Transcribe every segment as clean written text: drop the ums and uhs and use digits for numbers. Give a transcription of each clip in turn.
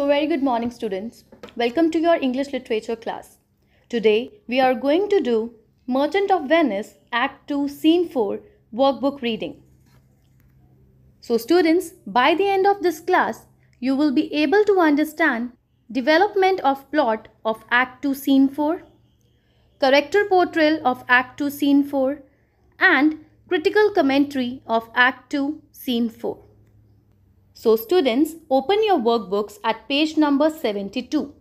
very good morning students. Welcome to your English literature class. Today we are going to do Merchant of Venice Act 2 Scene 4 workbook reading. So students, by the end of this class, you will be able to understand development of plot of Act 2 Scene 4, character portrayal of Act 2 Scene 4 and critical commentary of Act 2 Scene 4. So students, open your workbooks at page number 72.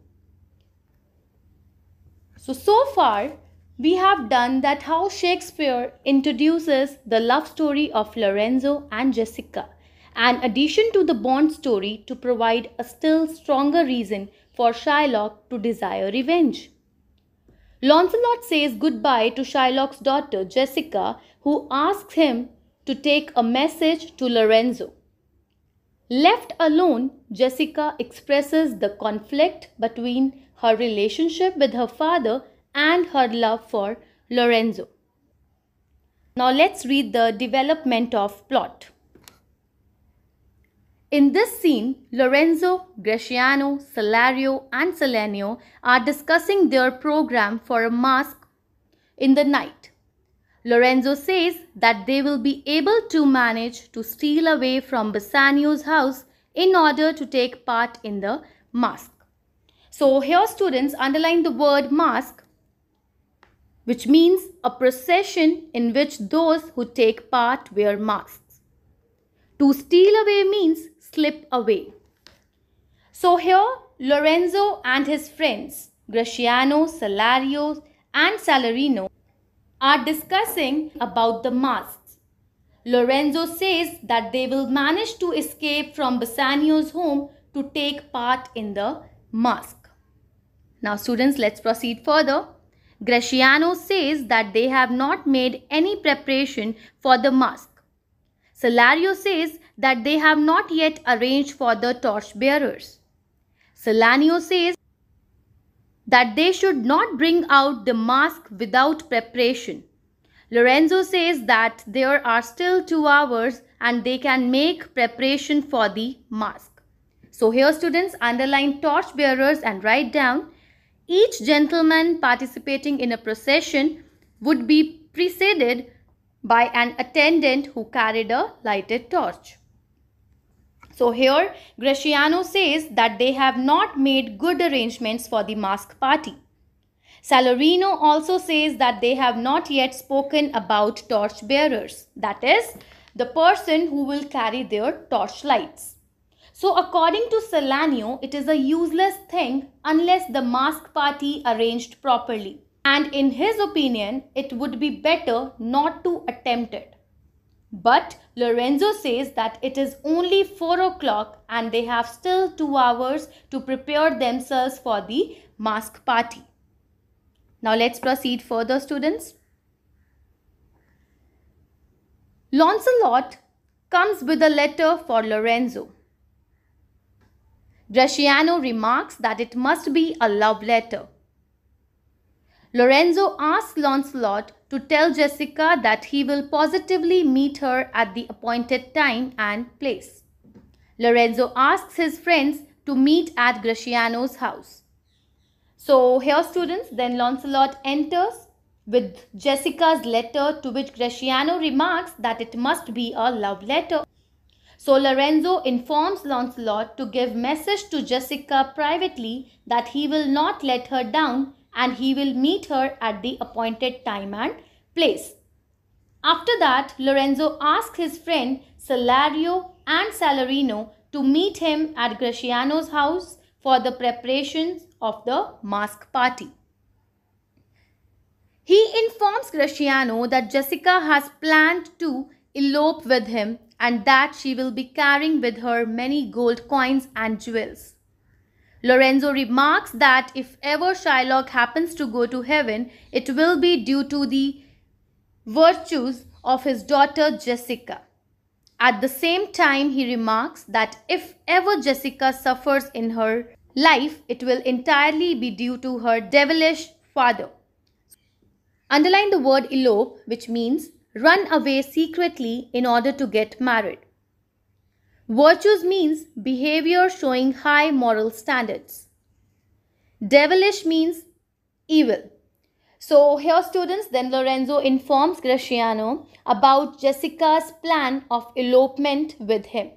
So far we have done that how Shakespeare introduces the love story of Lorenzo and Jessica, an addition to the Bond story to provide a still stronger reason for Shylock to desire revenge. Lancelot says goodbye to Shylock's daughter Jessica, who asks him to take a message to Lorenzo. Left alone, Jessica expresses the conflict between her relationship with her father and her love for Lorenzo. Now let's read the development of plot. In this scene, Lorenzo, Gratiano, Salario and Salanio are discussing their program for a masque in the night. Lorenzo says that they will be able to manage to steal away from Bassanio's house in order to take part in the masque. So here students, underline the word masque, which means a procession in which those who take part wear masks. To steal away means slip away. So here Lorenzo and his friends Gratiano, Salario and Salarino are discussing about the masks. Lorenzo says that they will manage to escape from Bassanio's home to take part in the masque. Now students, let's proceed further. Gratiano says that they have not made any preparation for the masque. Salario says that they have not yet arranged for the torchbearers. Salanio says that they should not bring out the masque without preparation. Lorenzo says that there are still 2 hours and they can make preparation for the masque. So here students, underline torchbearers and write down each gentleman participating in a procession would be preceded by an attendant who carried a lighted torch. So here Gratiano says that they have not made good arrangements for the masque party. Salarino also says that they have not yet spoken about torch bearers, that is, the person who will carry their torchlights. So according to Salanio, it is a useless thing unless the masque party arranged properly. And in his opinion, it would be better not to attempt it. But Lorenzo says that it is only 4 o'clock and they have still 2 hours to prepare themselves for the masque party. Now let's proceed further students. Lancelot comes with a letter for Lorenzo. Gratiano remarks that it must be a love letter. Lorenzo asks Lancelot to tell Jessica that he will positively meet her at the appointed time and place. Lorenzo asks his friends to meet at Gratiano's house. So here students, then Lancelot enters with Jessica's letter, to which Gratiano remarks that it must be a love letter. So Lorenzo informs Lancelot to give message to Jessica privately that he will not let her down and he will meet her at the appointed time and place. After that, Lorenzo asks his friend Salario and Salarino to meet him at Gratiano's house for the preparations of the masque party. He informs Gratiano that Jessica has planned to elope with him and that she will be carrying with her many gold coins and jewels. Lorenzo remarks that if ever Shylock happens to go to heaven, it will be due to the virtues of his daughter Jessica. At the same time, he remarks that if ever Jessica suffers in her life, it will entirely be due to her devilish father. Underline the word elope, which means run away secretly in order to get married. Virtues means behavior showing high moral standards. Devilish means evil. So here students, then Lorenzo informs Graciano about Jessica's plan of elopement with him.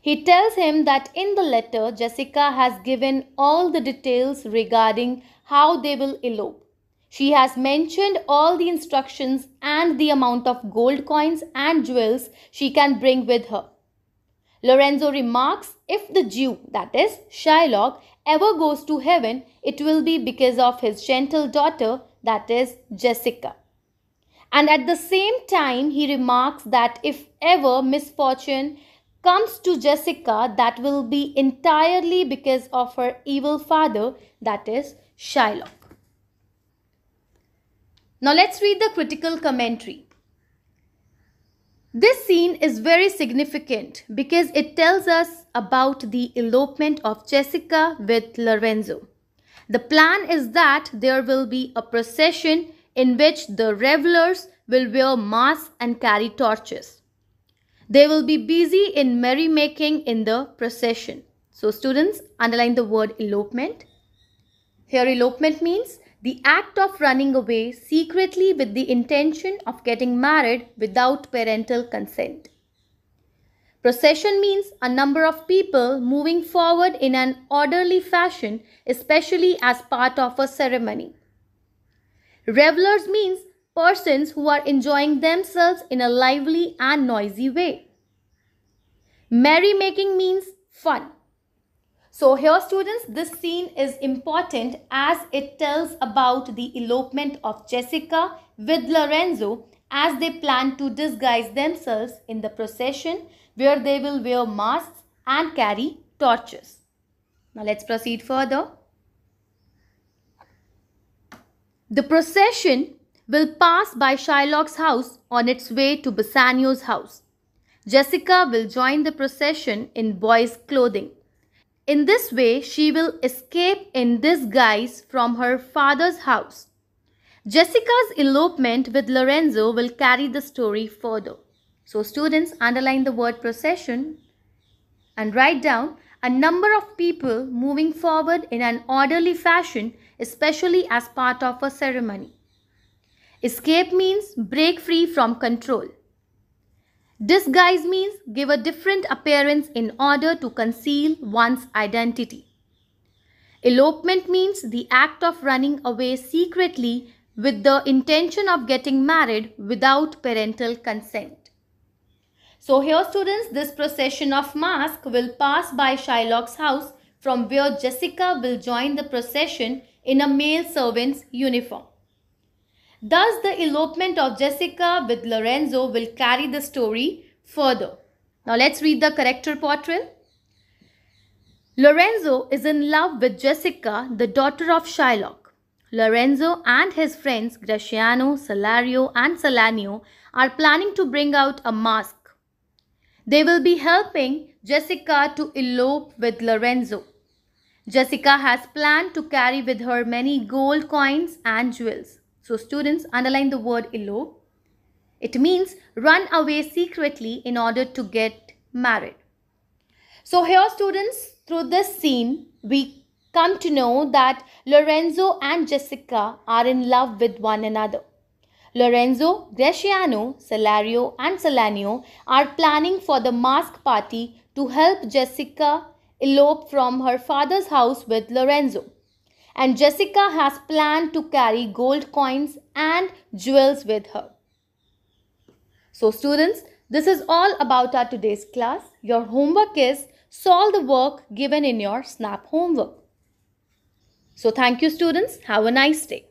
He tells him that in the letter, Jessica has given all the details regarding how they will elope. She has mentioned all the instructions and the amount of gold coins and jewels she can bring with her. Lorenzo remarks, if the Jew, that is Shylock, ever goes to heaven, it will be because of his gentle daughter, that is Jessica. And at the same time, he remarks that if ever misfortune comes to Jessica, that will be entirely because of her evil father, that is Shylock. Now let's read the critical commentary. This scene is very significant because it tells us about the elopement of Jessica with Lorenzo. The plan is that there will be a procession in which the revelers will wear masks and carry torches. They will be busy in merrymaking in the procession. So students, underline the word elopement. Here elopement means the act of running away secretly with the intention of getting married without parental consent. Procession means a number of people moving forward in an orderly fashion, especially as part of a ceremony. Revelers means persons who are enjoying themselves in a lively and noisy way. Merrymaking means fun. So here students, this scene is important as it tells about the elopement of Jessica with Lorenzo as they plan to disguise themselves in the procession where they will wear masks and carry torches. Now let's proceed further. The procession will pass by Shylock's house on its way to Bassanio's house. Jessica will join the procession in boy's clothing. In this way, she will escape in disguise from her father's house. Jessica's elopement with Lorenzo will carry the story further. So students, underline the word procession and write down a number of people moving forward in an orderly fashion, especially as part of a ceremony. Escape means break free from control. Disguise means give a different appearance in order to conceal one's identity. Elopement means the act of running away secretly with the intention of getting married without parental consent. So here students, this procession of masks will pass by Shylock's house from where Jessica will join the procession in a male servant's uniform. Thus, the elopement of Jessica with Lorenzo will carry the story further. Now, let's read the character portrayal. Lorenzo is in love with Jessica, the daughter of Shylock. Lorenzo and his friends Graciano, Salario and Salanio are planning to bring out a mask. They will be helping Jessica to elope with Lorenzo. Jessica has planned to carry with her many gold coins and jewels. So students, underline the word elope. It means run away secretly in order to get married. So here students, through this scene, we come to know that Lorenzo and Jessica are in love with one another. Lorenzo, Graciano, Salario and Salanio are planning for the mask party to help Jessica elope from her father's house with Lorenzo. And Jessica has planned to carry gold coins and jewels with her. So students, this is all about our today's class. Your homework is solve the work given in your SNAP homework. So thank you students. Have a nice day.